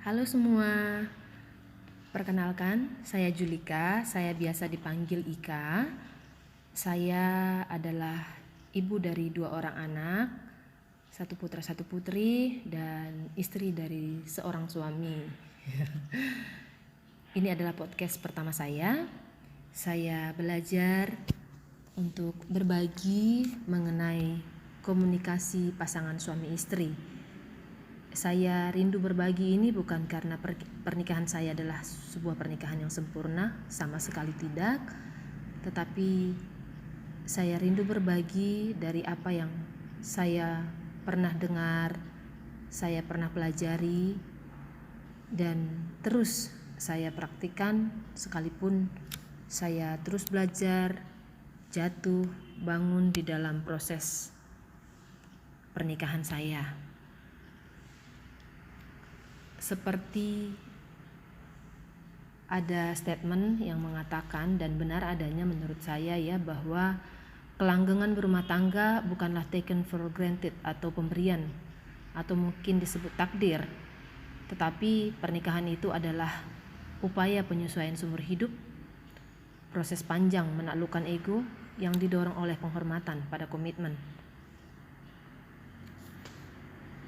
Halo semua, perkenalkan saya Julika, saya biasa dipanggil Ika. Saya adalah ibu dari 2 orang anak, 1 putra 1 putri, dan istri dari seorang suami. Ini adalah podcast pertama saya. Saya belajar untuk berbagi mengenai komunikasi pasangan suami istri. Saya rindu berbagi ini bukan karena pernikahan saya adalah sebuah pernikahan yang sempurna, sama sekali tidak. Tetapi saya rindu berbagi dari apa yang saya pernah dengar, saya pernah pelajari, dan terus saya praktikkan sekalipun saya terus belajar, jatuh, bangun di dalam proses pernikahan saya. Seperti ada statement yang mengatakan, dan benar adanya menurut saya ya, bahwa kelanggengan berumah tangga bukanlah taken for granted atau pemberian atau mungkin disebut takdir, tetapi pernikahan itu adalah upaya penyesuaian sumber hidup, proses panjang menaklukkan ego yang didorong oleh penghormatan pada komitmen.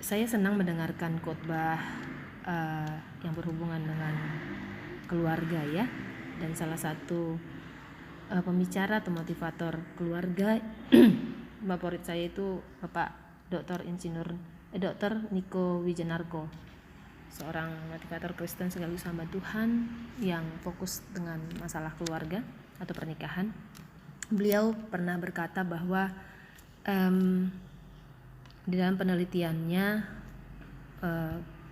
Saya senang mendengarkan khotbah yang berhubungan dengan keluarga ya, dan salah satu pembicara atau motivator keluarga favorit saya itu Bapak Dr. Niko Wijanarko, seorang motivator Kristen sekaligus hamba Tuhan yang fokus dengan masalah keluarga atau pernikahan. Beliau pernah berkata bahwa di dalam penelitiannya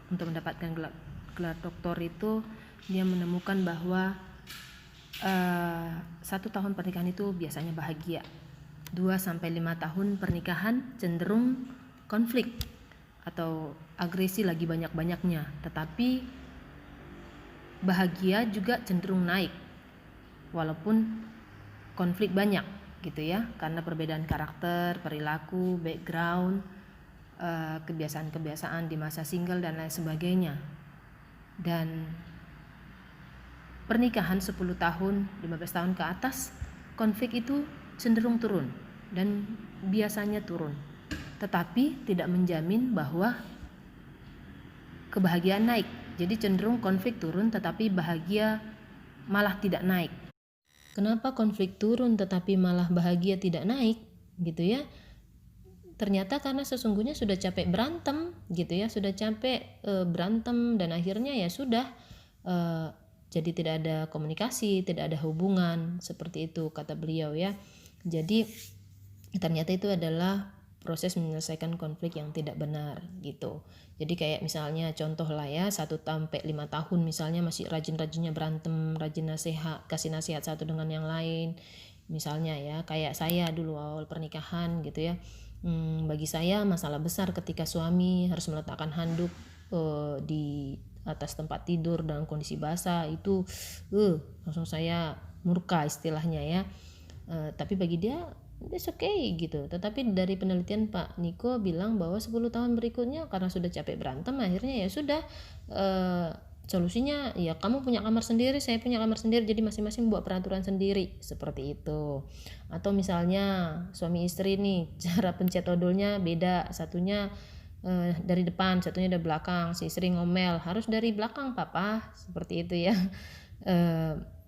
untuk mendapatkan gelar doktor itu, dia menemukan bahwa 1 tahun pernikahan itu biasanya bahagia. 2-5 tahun pernikahan cenderung konflik atau agresi lagi banyak-banyaknya, tetapi bahagia juga cenderung naik walaupun konflik banyak gitu ya, karena perbedaan karakter, perilaku, background, kebiasaan-kebiasaan di masa single dan lain sebagainya. Dan pernikahan 10 tahun, 15 tahun ke atas, konflik itu cenderung turun dan biasanya turun. Tetapi tidak menjamin bahwa kebahagiaan naik. Jadi cenderung konflik turun tetapi bahagia malah tidak naik. Kenapa konflik turun tetapi malah bahagia tidak naik gitu ya? Ternyata karena sesungguhnya sudah capek berantem gitu ya, sudah capek berantem, dan akhirnya ya sudah jadi tidak ada komunikasi, tidak ada hubungan, seperti itu kata beliau ya. Jadi ternyata itu adalah proses menyelesaikan konflik yang tidak benar gitu. Jadi kayak misalnya contoh lah ya, 1-5 tahun misalnya masih rajin-rajinnya berantem, rajin kasih nasihat satu dengan yang lain. Misalnya ya, kayak saya dulu awal pernikahan gitu ya. Bagi saya masalah besar ketika suami harus meletakkan handuk di atas tempat tidur dalam kondisi basah, itu langsung saya murka istilahnya ya. Tapi bagi dia it's okay gitu. Tetapi dari penelitian Pak Niko bilang bahwa 10 tahun berikutnya karena sudah capek berantem, akhirnya ya sudah solusinya ya kamu punya kamar sendiri, saya punya kamar sendiri, jadi masing-masing buat peraturan sendiri, seperti itu. Atau misalnya suami istri nih, cara pencet odolnya beda, satunya dari depan, satunya dari belakang. Si istri ngomel, harus dari belakang papa, seperti itu ya.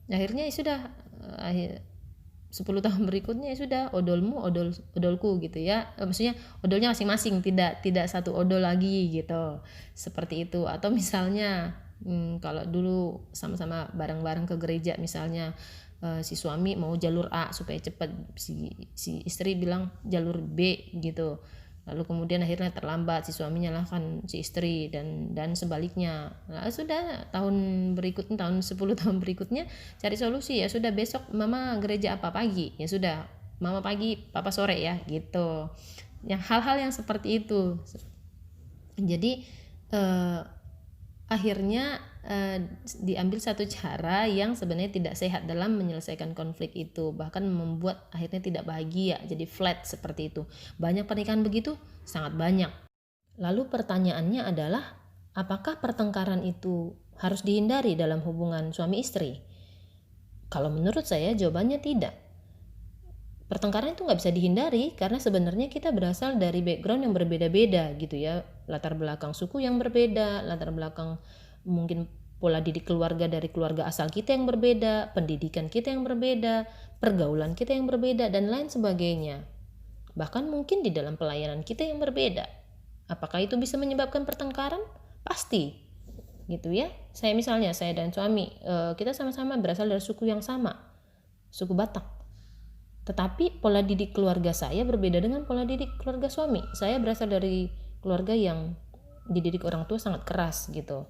Akhirnya ya sudah 10 tahun berikutnya ya sudah, odolmu odolku gitu ya, maksudnya odolnya masing-masing, tidak satu odol lagi gitu, seperti itu. Atau misalnya kalau dulu sama-sama bareng-bareng ke gereja misalnya, si suami mau jalur A supaya cepat, si istri bilang jalur B gitu, lalu kemudian akhirnya terlambat, si suaminya nyalahkan si istri, dan sebaliknya. Nah, sudah tahun 10 tahun berikutnya cari solusi, ya sudah besok mama gereja apa pagi, ya sudah mama pagi papa sore ya gitu. Yang hal-hal yang seperti itu. Jadi akhirnya diambil satu cara yang sebenarnya tidak sehat dalam menyelesaikan konflik itu, bahkan membuat akhirnya tidak bahagia, jadi flat seperti itu. Banyak pernikahan begitu, sangat banyak. Lalu pertanyaannya adalah, apakah pertengkaran itu harus dihindari dalam hubungan suami istri? Kalau menurut saya jawabannya tidak. Pertengkaran itu nggak bisa dihindari karena sebenarnya kita berasal dari background yang berbeda-beda gitu ya. Latar belakang suku yang berbeda, latar belakang mungkin pola didik keluarga dari keluarga asal kita yang berbeda, pendidikan kita yang berbeda, pergaulan kita yang berbeda, dan lain sebagainya. Bahkan mungkin di dalam pelayanan kita yang berbeda. Apakah itu bisa menyebabkan pertengkaran? Pasti, gitu ya. Saya dan suami, kita sama-sama berasal dari suku yang sama, suku Batak. Tetapi pola didik keluarga saya berbeda dengan pola didik keluarga suami. Saya berasal dari keluarga yang dididik orang tua sangat keras gitu.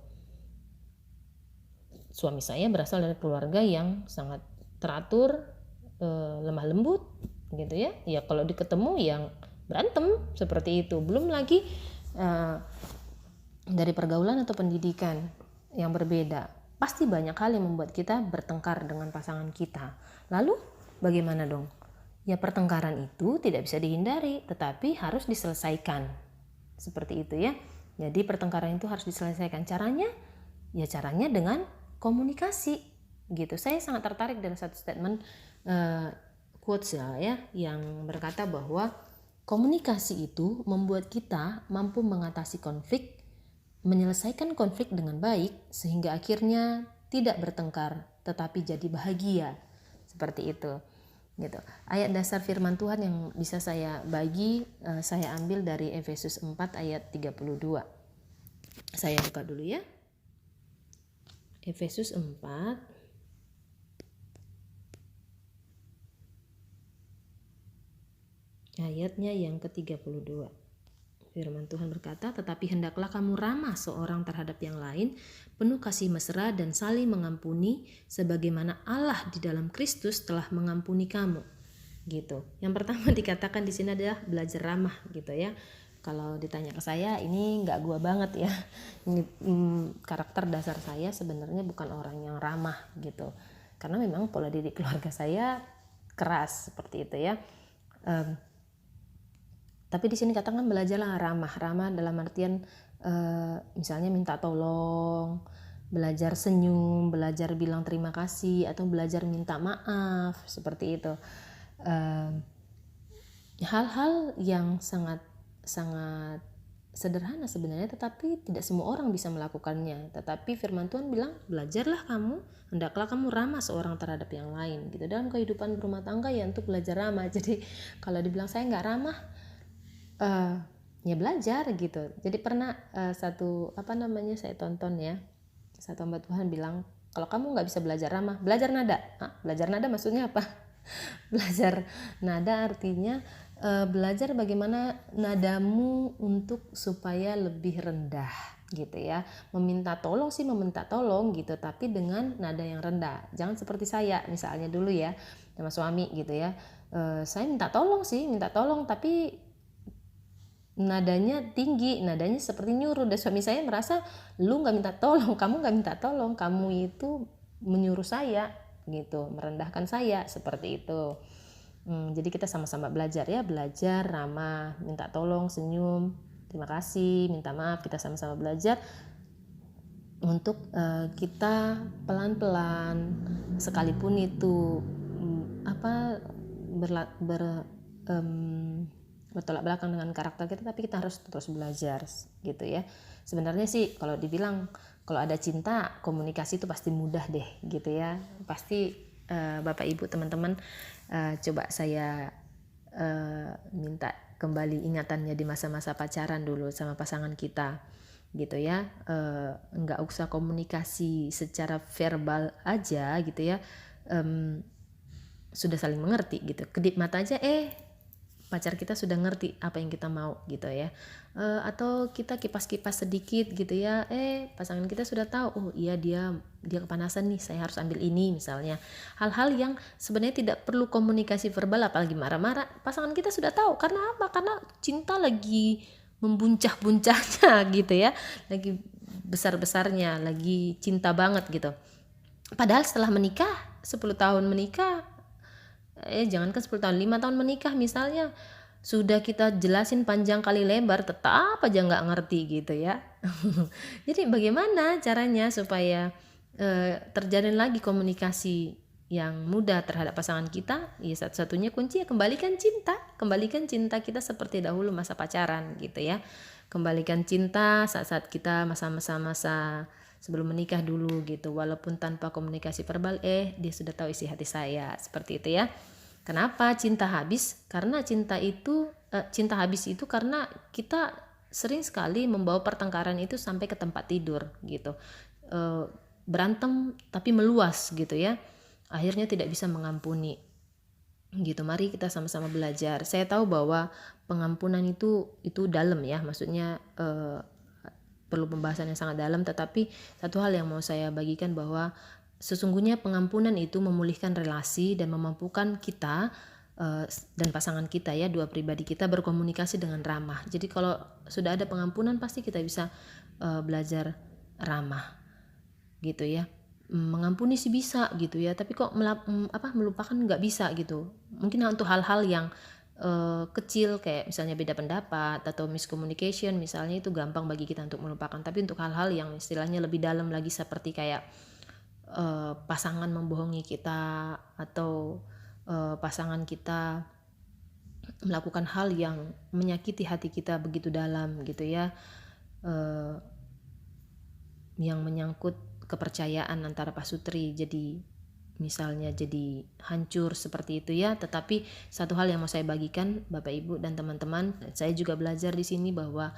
Suami saya berasal dari keluarga yang sangat teratur, lemah lembut gitu ya. Ya kalau diketemu yang berantem seperti itu. Belum lagi dari pergaulan atau pendidikan yang berbeda. Pasti banyak hal yang membuat kita bertengkar dengan pasangan kita. Lalu bagaimana dong? Ya pertengkaran itu tidak bisa dihindari, tetapi harus diselesaikan. Seperti itu ya. Jadi pertengkaran itu harus diselesaikan. Caranya? Ya caranya dengan komunikasi gitu. Saya sangat tertarik dari satu statement quotes ya yang berkata bahwa komunikasi itu membuat kita mampu mengatasi konflik, menyelesaikan konflik dengan baik sehingga akhirnya tidak bertengkar tetapi jadi bahagia. Seperti itu. Gitu. Ayat dasar firman Tuhan yang bisa saya bagi, saya ambil dari Efesus 4 ayat 32. Saya buka dulu ya. Efesus 4 ayatnya yang ke-32. Firman Tuhan berkata, tetapi hendaklah kamu ramah seorang terhadap yang lain, penuh kasih mesra dan saling mengampuni, sebagaimana Allah di dalam Kristus telah mengampuni kamu. Gitu. Yang pertama dikatakan di sini adalah belajar ramah gitu ya. Kalau ditanya ke saya, ini nggak gua banget ya. Ini karakter dasar saya sebenarnya bukan orang yang ramah gitu. Karena memang pola didik keluarga saya keras seperti itu ya. Tapi di sini katakan belajarlah ramah dalam artian misalnya minta tolong, belajar senyum, belajar bilang terima kasih, atau belajar minta maaf seperti itu. Hal-hal yang sangat sederhana sebenarnya, tetapi tidak semua orang bisa melakukannya. Tetapi firman Tuhan bilang, belajarlah kamu, hendaklah kamu ramah seorang terhadap yang lain gitu. Dalam kehidupan berumah tangga ya untuk belajar ramah. Jadi kalau dibilang saya nggak ramah, ya belajar gitu. Jadi pernah saya tonton ya, satu hamba Tuhan bilang, kalau kamu nggak bisa belajar ramah, belajar nada. Belajar nada maksudnya apa? Belajar nada artinya belajar bagaimana nadamu untuk supaya lebih rendah gitu ya. Meminta tolong gitu, tapi dengan nada yang rendah. Jangan seperti saya misalnya dulu ya sama suami gitu ya. Saya minta tolong tapi nadanya tinggi, nadanya seperti nyuruh. Dan suami saya merasa, lu nggak minta tolong, kamu nggak minta tolong, kamu itu menyuruh saya gitu, merendahkan saya seperti itu. Jadi kita sama-sama belajar ya, belajar ramah, minta tolong, senyum, terima kasih, minta maaf. Kita sama-sama belajar untuk kita pelan-pelan, sekalipun itu bertolak belakang dengan karakter kita, tapi kita harus terus belajar gitu ya. Sebenarnya sih kalau dibilang kalau ada cinta, komunikasi itu pasti mudah deh gitu ya. Pasti Bapak Ibu teman-teman coba saya minta kembali ingatannya di masa-masa pacaran dulu sama pasangan kita gitu ya. Nggak usah komunikasi secara verbal aja gitu ya, sudah saling mengerti gitu. Kedip mata aja pacar kita sudah ngerti apa yang kita mau gitu ya. Atau kita kipas-kipas sedikit gitu ya, pasangan kita sudah tahu, oh iya dia kepanasan nih, saya harus ambil ini misalnya. Hal-hal yang sebenarnya tidak perlu komunikasi verbal, apalagi marah-marah, pasangan kita sudah tahu. Karena apa? Karena cinta lagi membuncah-buncahnya gitu ya, lagi besar-besarnya, lagi cinta banget gitu. Padahal setelah menikah, 10 tahun menikah, jangankan 10 tahun, 5 tahun menikah misalnya, sudah kita jelasin panjang kali lebar, tetap aja nggak ngerti gitu ya. Jadi bagaimana caranya supaya terjalin lagi komunikasi yang mudah terhadap pasangan kita? Ya satu-satunya kunci ya kembalikan cinta kita seperti dahulu masa pacaran gitu ya. Kembalikan cinta saat-saat kita masa sebelum menikah dulu gitu, walaupun tanpa komunikasi verbal, dia sudah tahu isi hati saya, seperti itu ya. Kenapa cinta habis? Karena cinta habis itu karena kita sering sekali membawa pertengkaran itu sampai ke tempat tidur gitu. Berantem tapi meluas gitu ya. Akhirnya tidak bisa mengampuni. Gitu. Mari kita sama-sama belajar. Saya tahu bahwa pengampunan itu dalam ya, maksudnya perlu pembahasan yang sangat dalam, tetapi satu hal yang mau saya bagikan bahwa sesungguhnya pengampunan itu memulihkan relasi dan memampukan kita dan pasangan kita ya, dua pribadi kita berkomunikasi dengan ramah. Jadi kalau sudah ada pengampunan pasti kita bisa belajar ramah gitu ya. Mengampuni sih bisa gitu ya, tapi kok melupakan nggak bisa gitu. Mungkin untuk hal-hal yang kecil kayak misalnya beda pendapat atau miscommunication misalnya, itu gampang bagi kita untuk melupakan. Tapi untuk hal-hal yang istilahnya lebih dalam lagi seperti kayak pasangan membohongi kita atau pasangan kita melakukan hal yang menyakiti hati kita begitu dalam gitu ya, yang menyangkut kepercayaan antara pasutri jadi misalnya jadi hancur seperti itu ya. Tetapi satu hal yang mau saya bagikan Bapak Ibu dan teman-teman, saya juga belajar di sini bahwa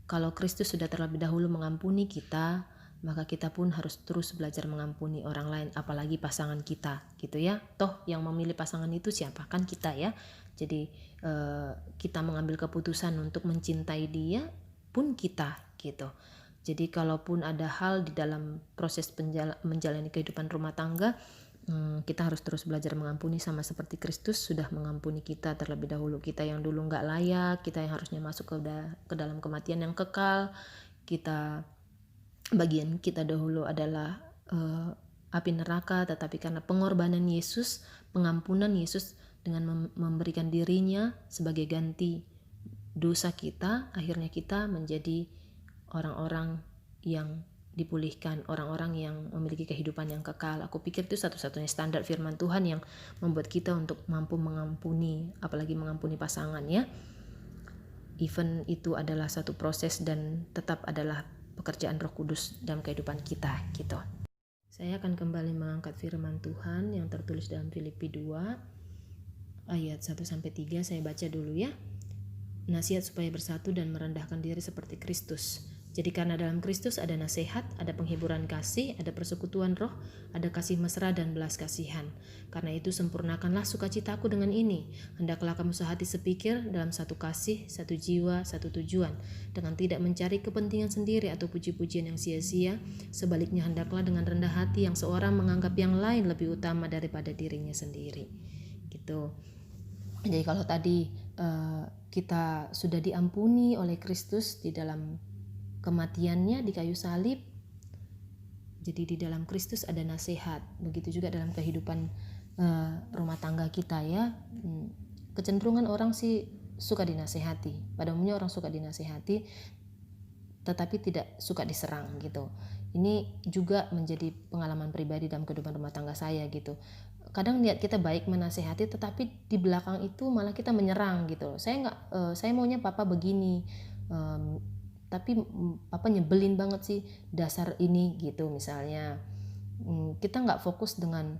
kalau Kristus sudah terlebih dahulu mengampuni kita, maka kita pun harus terus belajar mengampuni orang lain, apalagi pasangan kita gitu ya. Toh yang memilih pasangan itu siapa? Kan kita ya. Jadi kita mengambil keputusan untuk mencintai dia pun kita gitu. Jadi kalaupun ada hal di dalam proses menjalani kehidupan rumah tangga, kita harus terus belajar mengampuni sama seperti Kristus sudah mengampuni kita terlebih dahulu. Kita yang dulu nggak layak, kita yang harusnya masuk ke dalam kematian yang kekal, bagian kita dahulu adalah api neraka, tetapi karena pengorbanan Yesus, pengampunan Yesus dengan memberikan dirinya sebagai ganti dosa kita, akhirnya kita menjadi orang-orang yang dipulihkan, orang-orang yang memiliki kehidupan yang kekal. Aku pikir itu satu-satunya standar firman Tuhan yang membuat kita untuk mampu mengampuni, apalagi mengampuni pasangan ya. Even itu adalah satu proses dan tetap adalah pekerjaan Roh Kudus dalam kehidupan kita gitu. Saya akan kembali mengangkat firman Tuhan yang tertulis dalam Filipi 2 ayat 1-3. Saya baca dulu ya. Nasihat supaya bersatu dan merendahkan diri seperti Kristus. Jadi karena dalam Kristus ada nasihat, ada penghiburan kasih, ada persekutuan roh, ada kasih mesra dan belas kasihan. Karena itu sempurnakanlah sukacitaku dengan ini. Hendaklah kamu sehati sepikir dalam satu kasih, satu jiwa, satu tujuan. Dengan tidak mencari kepentingan sendiri atau puji-pujian yang sia-sia. Sebaliknya hendaklah dengan rendah hati yang seorang menganggap yang lain lebih utama daripada dirinya sendiri. Gitu. Jadi kalau tadi kita sudah diampuni oleh Kristus di dalam kematiannya di kayu salib, jadi di dalam Kristus ada nasihat. Begitu juga dalam kehidupan rumah tangga kita ya. Kecenderungan orang sih suka dinasihati, pada umumnya orang suka dinasihati tetapi tidak suka diserang gitu. Ini juga menjadi pengalaman pribadi dalam kehidupan rumah tangga saya gitu. Kadang niat kita baik menasihati, tetapi di belakang itu malah kita menyerang gitu. Saya maunya papa begini, tapi papa nyebelin banget sih dasar ini gitu misalnya. Kita nggak fokus dengan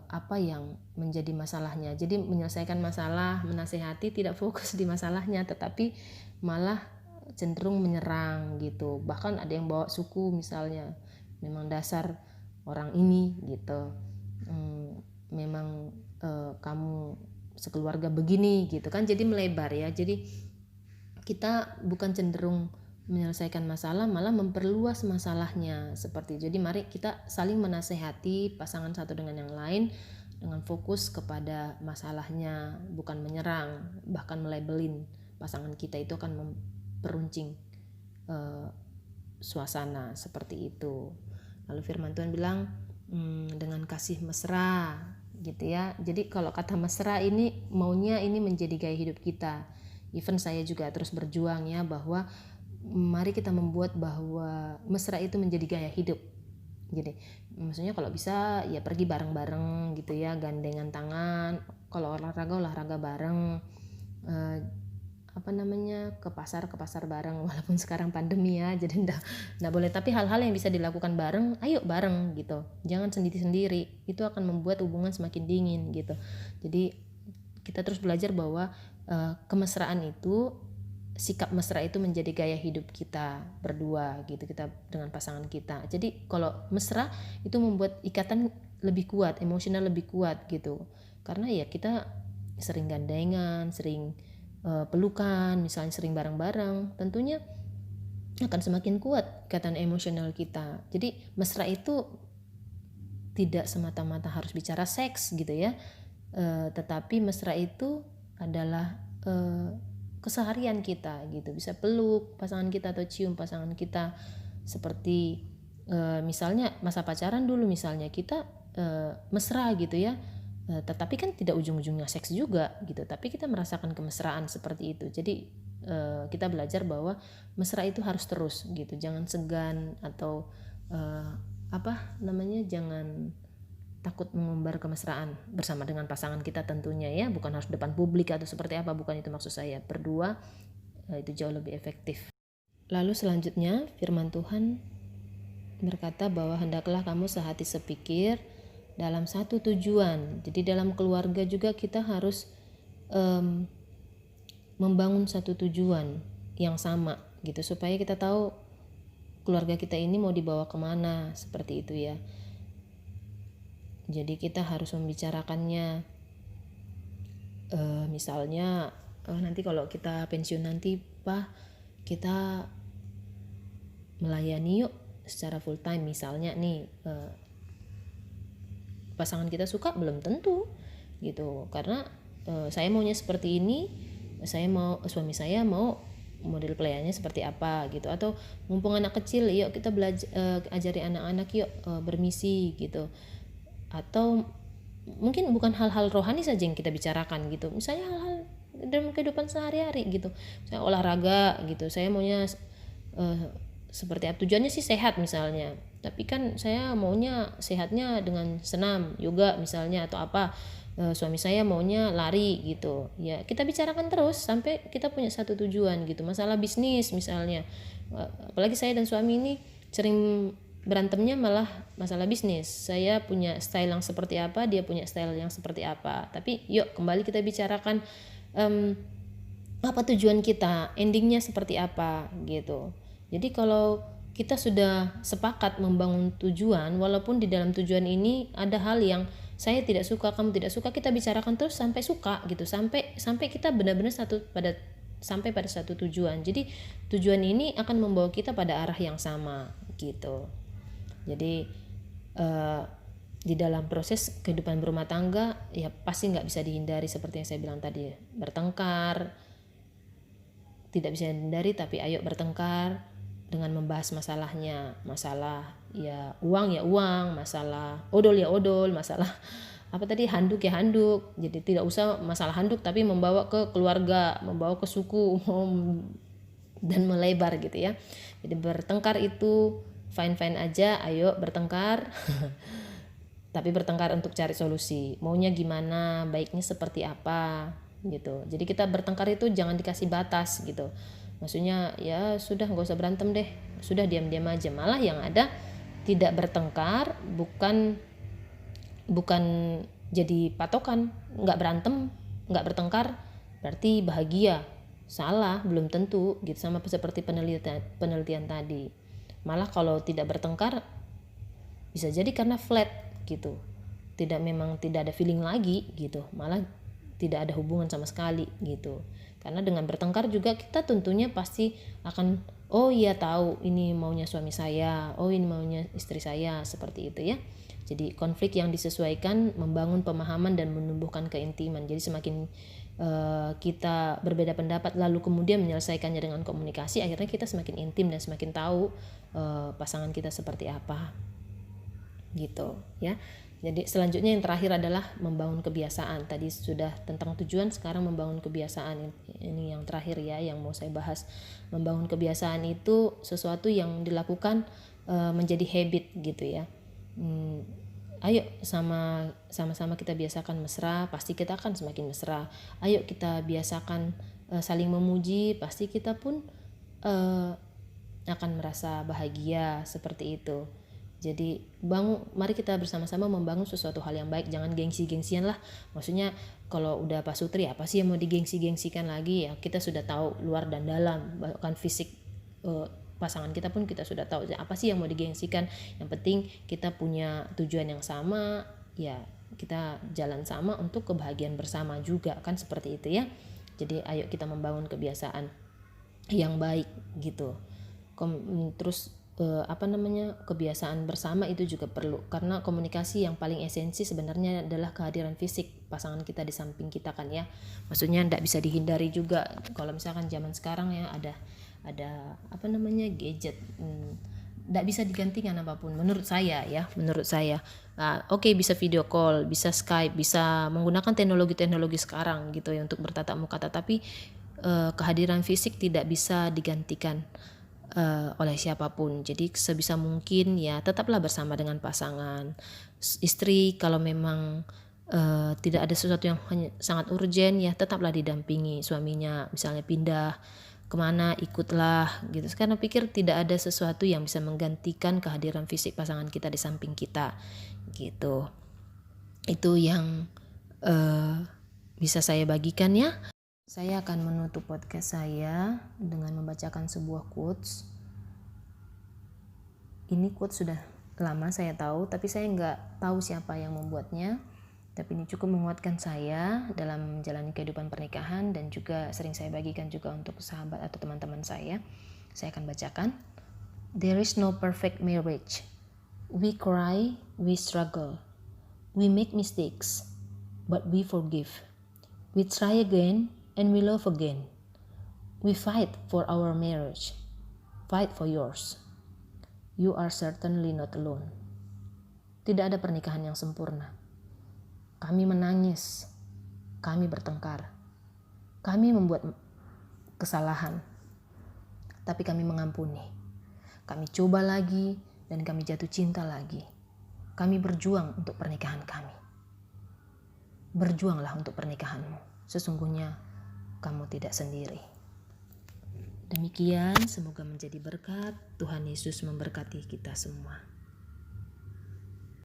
apa yang menjadi masalahnya. Jadi menyelesaikan masalah, menasihati tidak fokus di masalahnya, tetapi malah cenderung menyerang gitu. Bahkan ada yang bawa suku misalnya, memang dasar orang ini gitu, memang kamu sekeluarga begini gitu kan, jadi melebar ya. Jadi kita bukan cenderung menyelesaikan masalah, malah memperluas masalahnya seperti itu. Jadi mari kita saling menasehati pasangan satu dengan yang lain dengan fokus kepada masalahnya, bukan menyerang, bahkan melabelin pasangan kita. Itu akan memperuncing suasana seperti itu. Lalu firman Tuhan bilang dengan kasih mesra gitu ya. Jadi kalau kata mesra ini maunya ini menjadi gaya hidup kita. Even saya juga terus berjuang ya, bahwa mari kita membuat bahwa mesra itu menjadi gaya hidup. Jadi maksudnya kalau bisa ya pergi bareng-bareng gitu ya, gandengan tangan. Kalau olahraga bareng, ke pasar bareng, walaupun sekarang pandemi ya, jadi nggak boleh. Tapi hal-hal yang bisa dilakukan bareng, ayo bareng gitu, jangan sendiri-sendiri. Itu akan membuat hubungan semakin dingin gitu. Jadi kita terus belajar bahwa kemesraan itu, sikap mesra itu menjadi gaya hidup kita berdua gitu, kita dengan pasangan kita. Jadi kalau mesra itu membuat ikatan lebih kuat, emosional lebih kuat gitu, karena ya kita sering gandengan, sering pelukan, misalnya sering bareng-bareng, tentunya akan semakin kuat ikatan emosional kita. Jadi mesra itu tidak semata-mata harus bicara seks gitu ya, tetapi mesra itu adalah keseharian kita gitu. Bisa peluk pasangan kita atau cium pasangan kita, seperti misalnya masa pacaran dulu, misalnya kita mesra gitu ya, tetapi kan tidak ujung-ujungnya seks juga gitu, tapi kita merasakan kemesraan seperti itu. Jadi kita belajar bahwa mesra itu harus terus gitu, jangan segan atau jangan takut mengumbar kemesraan bersama dengan pasangan kita tentunya ya, bukan harus depan publik atau seperti apa, bukan itu maksud saya. Berdua itu jauh lebih efektif. Lalu selanjutnya firman Tuhan berkata bahwa hendaklah kamu sehati sepikir dalam satu tujuan. Jadi dalam keluarga juga kita harus membangun satu tujuan yang sama gitu, supaya kita tahu keluarga kita ini mau dibawa kemana, seperti itu ya. Jadi kita harus membicarakannya. Misalnya nanti kalau kita pensiun nanti, Pak, kita melayani yuk secara full time misalnya nih. Pasangan kita suka belum tentu gitu, karena saya maunya seperti ini, suami saya mau model pelayannya seperti apa gitu. Atau mumpung anak kecil, yuk kita belajar, ajari anak-anak yuk bermisi gitu. Atau mungkin bukan hal-hal rohani saja yang kita bicarakan gitu, misalnya hal-hal dalam kehidupan sehari-hari gitu, misalnya olahraga gitu, saya maunya seperti apa, tujuannya sih sehat misalnya, tapi kan saya maunya sehatnya dengan senam, yoga misalnya, atau apa, suami saya maunya lari gitu ya. Kita bicarakan terus sampai kita punya satu tujuan gitu. Masalah bisnis misalnya, apalagi saya dan suami ini sering berantemnya malah masalah bisnis. Saya punya style yang seperti apa, dia punya style yang seperti apa, tapi yuk kembali kita bicarakan apa tujuan kita, endingnya seperti apa gitu. Jadi kalau kita sudah sepakat membangun tujuan, walaupun di dalam tujuan ini ada hal yang saya tidak suka, kamu tidak suka, kita bicarakan terus sampai suka gitu, sampai kita benar-benar sampai pada satu tujuan. Jadi tujuan ini akan membawa kita pada arah yang sama gitu. Jadi di dalam proses kehidupan berumah tangga ya pasti nggak bisa dihindari, seperti yang saya bilang tadi, bertengkar tidak bisa dihindari, tapi ayo bertengkar dengan membahas masalahnya. Masalah ya uang, masalah odol ya odol, masalah apa tadi, handuk ya handuk. Jadi tidak usah masalah handuk tapi membawa ke keluarga, membawa ke suku dan melebar gitu ya. Jadi bertengkar itu fine aja, ayo bertengkar tapi bertengkar untuk cari solusi, maunya gimana, baiknya seperti apa gitu. Jadi kita bertengkar itu jangan dikasih batas gitu, maksudnya ya sudah nggak usah berantem deh, sudah diam-diam aja. Malah yang ada tidak bertengkar bukan jadi patokan, nggak berantem nggak bertengkar berarti bahagia, salah, belum tentu gitu. Sama seperti penelitian tadi, malah kalau tidak bertengkar bisa jadi karena flat gitu, tidak ada feeling lagi gitu, malah tidak ada hubungan sama sekali gitu. Karena dengan bertengkar juga kita tentunya pasti akan, oh iya tahu ini maunya suami saya, oh ini maunya istri saya, seperti itu ya. Jadi konflik yang disesuaikan membangun pemahaman dan menumbuhkan keintiman. Jadi semakin kita berbeda pendapat lalu kemudian menyelesaikannya dengan komunikasi, akhirnya kita semakin intim dan semakin tahu pasangan kita seperti apa gitu ya. Jadi selanjutnya yang terakhir adalah membangun kebiasaan. Tadi sudah tentang tujuan, sekarang membangun kebiasaan. Ini yang terakhir ya yang mau saya bahas. Membangun kebiasaan itu sesuatu yang dilakukan menjadi habit gitu ya. Ayo sama-sama kita biasakan mesra, pasti kita akan semakin mesra. Ayo kita biasakan saling memuji, pasti kita pun akan merasa bahagia seperti itu. Jadi mari kita bersama-sama membangun sesuatu hal yang baik, jangan gengsi-gengsian lah. Maksudnya kalau udah Pak Sutri apa sih yang mau digengsi-gengsikan lagi ya, kita sudah tahu luar dan dalam, bahkan fisik pasangan kita pun kita sudah tahu apa sih yang mau digengsikan. Yang penting kita punya tujuan yang sama, ya kita jalan sama untuk kebahagiaan bersama juga, kan seperti itu ya. Jadi ayo kita membangun kebiasaan yang baik gitu. Terus kebiasaan bersama itu juga perlu, karena komunikasi yang paling esensi sebenarnya adalah kehadiran fisik pasangan kita di samping kita kan ya. Maksudnya tidak bisa dihindari juga kalau misalkan zaman sekarang ya ada gadget, tidak bisa digantikan apapun menurut saya. Oke, bisa video call, bisa Skype, bisa menggunakan teknologi sekarang gitu ya untuk bertatap muka, tetapi kehadiran fisik tidak bisa digantikan oleh siapapun. Jadi sebisa mungkin ya tetaplah bersama dengan pasangan. Istri kalau memang tidak ada sesuatu yang sangat urgent ya tetaplah didampingi suaminya, misalnya pindah kemana ikutlah gitu. Karena pikir tidak ada sesuatu yang bisa menggantikan kehadiran fisik pasangan kita di samping kita gitu. Itu yang bisa saya bagikan ya. Saya akan menutup podcast saya dengan membacakan sebuah quotes. Ini quotes sudah lama saya tahu, tapi saya nggak tahu siapa yang membuatnya. Tapi ini cukup menguatkan saya dalam menjalani kehidupan pernikahan dan juga sering saya bagikan juga untuk sahabat atau teman-teman saya. Saya akan bacakan. There is no perfect marriage. We cry, we struggle. We make mistakes, but we forgive. We try again, and we love again. We fight for our marriage. Fight for yours. You are certainly not alone. Tidak ada pernikahan yang sempurna. Kami menangis. Kami bertengkar. Kami membuat kesalahan. Tapi kami mengampuni. Kami coba lagi dan kami jatuh cinta lagi. Kami berjuang untuk pernikahan kami. Berjuanglah untuk pernikahanmu. Sesungguhnya kamu tidak sendiri. Demikian, semoga menjadi berkat. Tuhan Yesus memberkati kita semua.